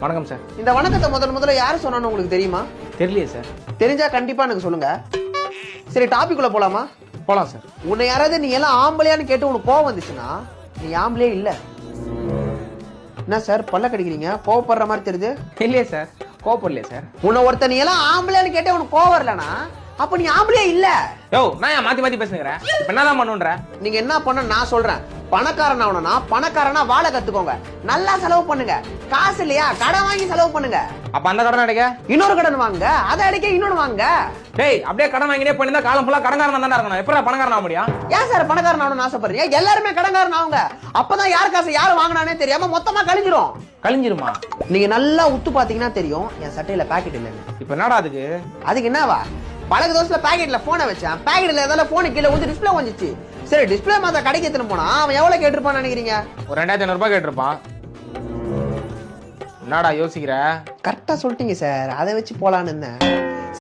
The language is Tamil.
வணக்கம் சார். இந்த வணக்கத்தை முதல்ல யாரு சொன்னான்னு உங்களுக்கு தெரியுமா? தெரியலையே சார். தெரிஞ்சா கண்டிப்பா எனக்கு சொல்லுங்க. சரி, டாபிக் உள்ள போலாமா? போலாம் சார். உன்னை யாராவது நீ எல்லாம் ஆம்பளையான்னு கேட்டு உனக்கு கோவம் வந்துச்சுன்னா நீ ஆம்பளையே இல்ல. என்ன சார் பல்ல கடிக்கிறீங்க? கோவப்படுற மாதிரி தெரியுது. இல்லையே சார், கோவப்படலையே சார். உன்னை ஒருத்த நீ எல்லாம் ஆம்பளையான்னு கேட்டே உனக்கு கோவம் வரலனா அப்ப நீ ஆம்பளையே இல்ல. யோ, நான் ஏன் மாத்தி பேசுகிறேன்? இப்ப என்னதான் பண்ணுன்ற? நீங்க என்ன பண்ண நான் சொல்றேன். பணக்காரன் ஆகணும்னா பணக்காரனா வாழ கத்துக்கோங்க. நல்லா செலவு பண்ணுங்க. காசு இல்லையா, கடன் வாங்கி செலவு பண்ணுங்க. அப்ப அந்த கடன் அடைக்க இன்னொரு கடன் வாங்க, அதை அடிக்க இன்னொன்னு வாங்க. டேய், அப்படியே கடன் வாங்கினே பண்ணிருந்தா காலம் ஃபுல்லா கடன்காரனா தானே இருக்கணும். எப்படா பணக்காரன் ஆக முடியும்? ஏன் சார் பணக்காரன் ஆகணும்னு ஆசைப்படுறீங்க? எல்லாருமே கடன்காரன் ஆகுங்க. அப்பதான் யார் காசு யாரு வாங்கினானே தெரியாம மொத்தமா கழிஞ்சிரும். கழிஞ்சிருமா? நீங்க நல்லா உத்து பாத்தீங்கன்னா தெரியும் என் சட்டையில பாக்கெட் இல்லைன்னு. இப்ப என்னடா அதுக்கு என்னவா? பழக தோசைல பாக்கெட்ல போனை வச்சேன். பாக்கெட்ல ஏதாவது போனு கீழே வந்து டிஸ்பிளே வந்துச்சு. சரி, டிஸ்பிளே மாத்த கடைக்கு எடுத்துன்னு போனா அவன் எவ்வளவு கேட்டிருப்பான்னு நினைக்கிறீங்க? ஒரு 2500 ரூபாய் கேட்டிருப்பான். என்னடா யோசிக்கிற? கரெக்டா சொல்லிட்டீங்க சார். அதை வச்சு போலான்னு இருந்தேன்.